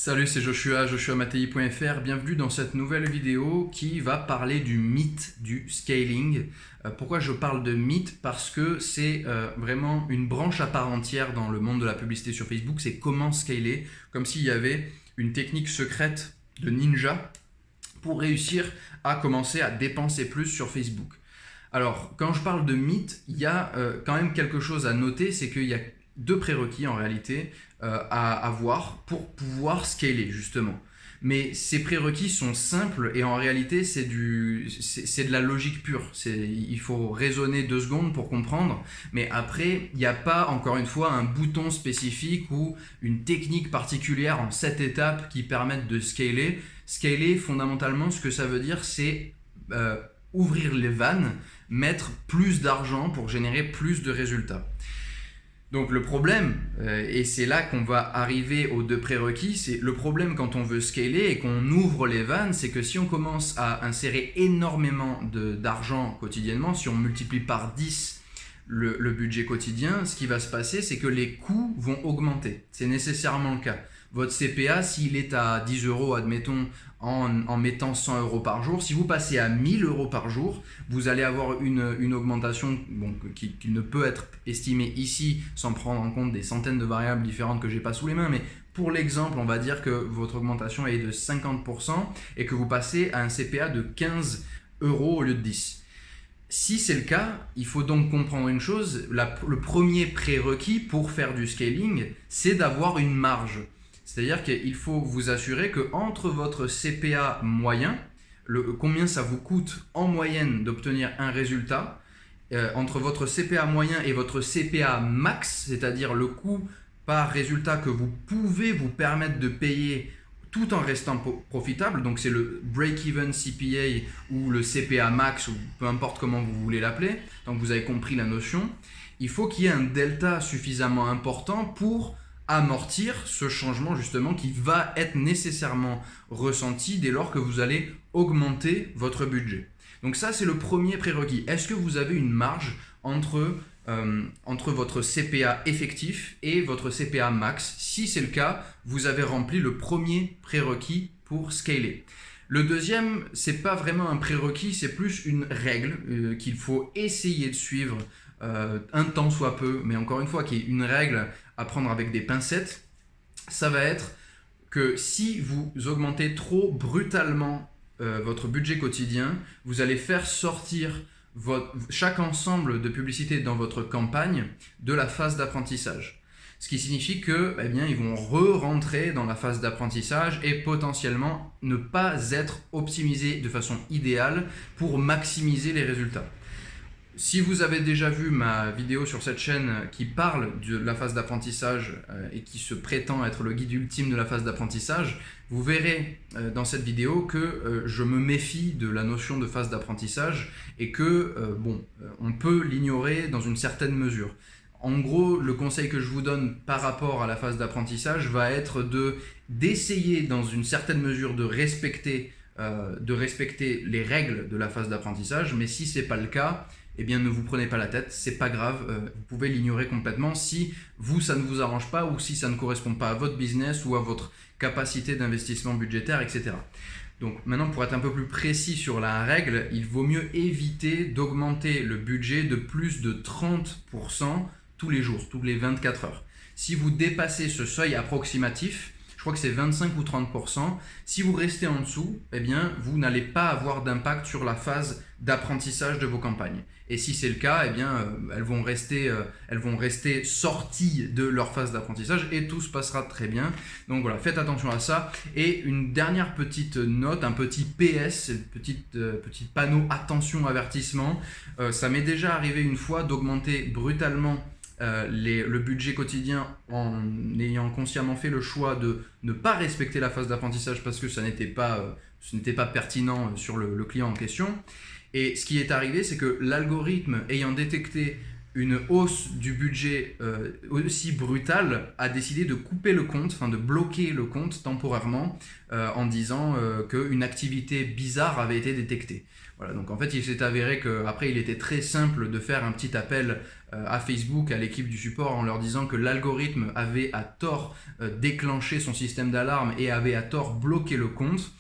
Salut, c'est Joshua, joshuamatei.fr. Bienvenue dans cette nouvelle vidéo qui va parler du mythe du scaling. Pourquoi je parle de mythe? Parce que c'est vraiment une branche à part entière dans le monde de la publicité sur Facebook. C'est comment scaler, comme s'il y avait une technique secrète de ninja pour réussir à commencer à dépenser plus sur Facebook. Alors, quand je parle de mythe, il y a quand même quelque chose à noter, c'est qu'il y a deux prérequis en réalité à avoir pour pouvoir scaler justement. Mais ces prérequis sont simples et en réalité c'est de la logique pure. Il faut raisonner 2 secondes pour comprendre, mais après il n'y a pas encore une fois un bouton spécifique ou une technique particulière en 7 étapes qui permettent de scaler. Scaler fondamentalement ce que ça veut dire c'est ouvrir les vannes, mettre plus d'argent pour générer plus de résultats. Donc le problème, et c'est là qu'on va arriver aux deux prérequis, c'est le problème quand on veut scaler et qu'on ouvre les vannes, c'est que si on commence à insérer énormément d'argent quotidiennement, si on multiplie par 10 le budget quotidien, ce qui va se passer, c'est que les coûts vont augmenter. C'est nécessairement le cas. Votre CPA, s'il est à 10 euros, admettons, en mettant 100 euros par jour, si vous passez à 1000 euros par jour, vous allez avoir une augmentation qui ne peut être estimée ici sans prendre en compte des centaines de variables différentes que je n'ai pas sous les mains. Mais pour l'exemple, on va dire que votre augmentation est de 50% et que vous passez à un CPA de 15 euros au lieu de 10. Si c'est le cas, il faut donc comprendre une chose, le premier prérequis pour faire du scaling, c'est d'avoir une marge. C'est-à-dire qu'il faut vous assurer qu'entre votre CPA moyen, combien ça vous coûte en moyenne d'obtenir un résultat, entre votre CPA moyen et votre CPA max, c'est-à-dire le coût par résultat que vous pouvez vous permettre de payer tout en restant profitable, donc c'est le break-even CPA ou le CPA max, ou peu importe comment vous voulez l'appeler, donc vous avez compris la notion, il faut qu'il y ait un delta suffisamment important pour amortir ce changement justement qui va être nécessairement ressenti dès lors que vous allez augmenter votre budget. Donc ça c'est le premier prérequis. Est-ce que vous avez une marge entre votre CPA effectif et votre CPA max? Si c'est le cas, vous avez rempli le premier prérequis pour scaler. Le deuxième, c'est pas vraiment un prérequis, c'est plus une règle qu'il faut essayer de suivre un temps soit peu, mais encore une fois, qui est une règle à prendre avec des pincettes. Ça va être que si vous augmentez trop brutalement votre budget quotidien, vous allez faire sortir chaque ensemble de publicités dans votre campagne de la phase d'apprentissage. Ce qui signifie que, ils vont re-rentrer dans la phase d'apprentissage et potentiellement ne pas être optimisés de façon idéale pour maximiser les résultats. Si vous avez déjà vu ma vidéo sur cette chaîne qui parle de la phase d'apprentissage et qui se prétend être le guide ultime de la phase d'apprentissage, vous verrez dans cette vidéo que je me méfie de la notion de phase d'apprentissage et que on peut l'ignorer dans une certaine mesure. En gros, le conseil que je vous donne par rapport à la phase d'apprentissage va être d'essayer dans une certaine mesure de respecter les règles de la phase d'apprentissage, mais si ce n'est pas le cas, ne vous prenez pas la tête, c'est pas grave, vous pouvez l'ignorer complètement si ça ne vous arrange pas ou si ça ne correspond pas à votre business ou à votre capacité d'investissement budgétaire, etc. Donc maintenant, pour être un peu plus précis sur la règle, il vaut mieux éviter d'augmenter le budget de plus de 30% tous les jours, toutes les 24 heures. Si vous dépassez ce seuil approximatif, je crois que c'est 25 ou 30%. Si vous restez en dessous, vous n'allez pas avoir d'impact sur la phase d'apprentissage de vos campagnes. Et si c'est le cas, elles vont rester sorties de leur phase d'apprentissage et tout se passera très bien. Donc voilà, faites attention à ça. Et une dernière petite note, un petit PS, petit panneau attention avertissement. Ça m'est déjà arrivé une fois d'augmenter brutalement le budget quotidien en ayant consciemment fait le choix de ne pas respecter la phase d'apprentissage parce que ce n'était pas pertinent sur le client en question. Et ce qui est arrivé, c'est que l'algorithme ayant détecté une hausse du budget aussi brutale a décidé de couper le compte, de bloquer le compte temporairement en disant qu'une activité bizarre avait été détectée. Voilà, donc en fait il s'est avéré qu'après il était très simple de faire un petit appel à Facebook, à l'équipe du support, en leur disant que l'algorithme avait à tort déclenché son système d'alarme et avait à tort bloqué le compte.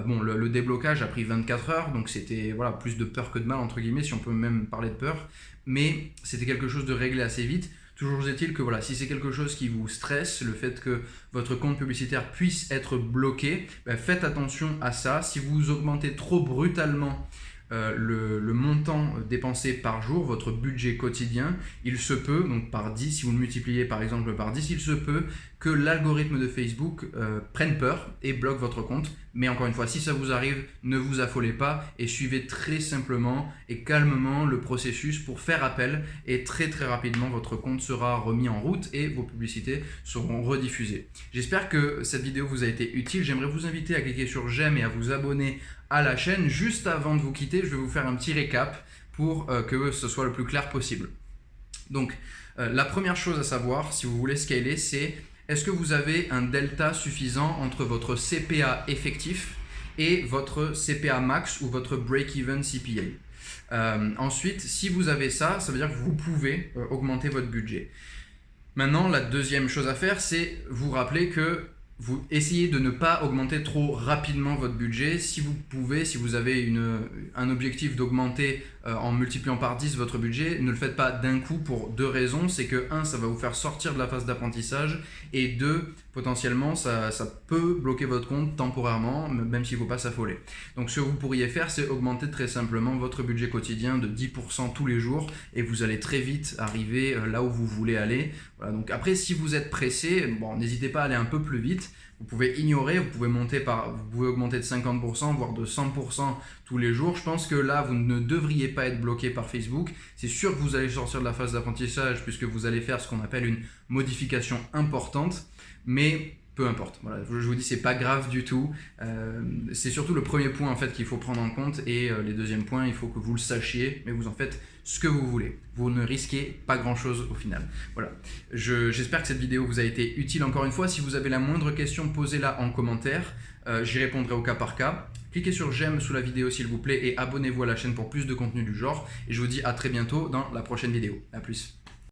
Bon, le déblocage a pris 24 heures, donc c'était voilà, plus de peur que de mal, entre guillemets, si on peut même parler de peur. Mais c'était quelque chose de réglé assez vite. Toujours est-il que voilà, si c'est quelque chose qui vous stresse, le fait que votre compte publicitaire puisse être bloqué, faites attention à ça. Si vous augmentez trop brutalement le montant dépensé par jour, votre budget quotidien, il se peut, donc par 10, si vous le multipliez par exemple par 10, il se peut que l'algorithme de Facebook prenne peur et bloque votre compte. Mais encore une fois, si ça vous arrive, ne vous affolez pas et suivez très simplement et calmement le processus pour faire appel, et très rapidement votre compte sera remis en route et vos publicités seront rediffusées. J'espère que cette vidéo vous a été utile. J'aimerais vous inviter à cliquer sur j'aime et à vous abonner à la chaîne. Juste avant de vous quitter, je vais vous faire un petit récap pour que ce soit le plus clair possible. Donc, la première chose à savoir, si vous voulez scaler, c'est est-ce que vous avez un delta suffisant entre votre CPA effectif et votre CPA max ou votre break-even CPA. Ensuite, si vous avez ça, ça veut dire que vous pouvez augmenter votre budget. Maintenant, la deuxième chose à faire, c'est vous rappeler que vous essayez de ne pas augmenter trop rapidement votre budget. Si vous pouvez, si vous avez un objectif d'augmenter en multipliant par 10 votre budget, ne le faites pas d'un coup pour deux raisons. C'est que 1, ça va vous faire sortir de la phase d'apprentissage, et 2, potentiellement, ça peut bloquer votre compte temporairement, même s'il ne faut pas s'affoler. Donc ce que vous pourriez faire, c'est augmenter très simplement votre budget quotidien de 10% tous les jours, et vous allez très vite arriver là où vous voulez aller. Voilà, donc après, si vous êtes pressé, bon, n'hésitez pas à aller un peu plus vite. Vous pouvez ignorer, vous pouvez augmenter de 50%, voire de 100% tous les jours. Je pense que là, vous ne devriez pas être bloqué par Facebook. C'est sûr que vous allez sortir de la phase d'apprentissage puisque vous allez faire ce qu'on appelle une modification importante, mais peu importe. Voilà, je vous dis, c'est pas grave du tout. C'est surtout le premier point en fait qu'il faut prendre en compte, et les deuxièmes points, il faut que vous le sachiez, mais vous en faites ce que vous voulez. Vous ne risquez pas grand chose au final. Voilà. J'espère que cette vidéo vous a été utile. Encore une fois, si vous avez la moindre question, posez-la en commentaire. J'y répondrai au cas par cas. Cliquez sur j'aime sous la vidéo s'il vous plaît et abonnez-vous à la chaîne pour plus de contenu du genre. Et je vous dis à très bientôt dans la prochaine vidéo. A plus.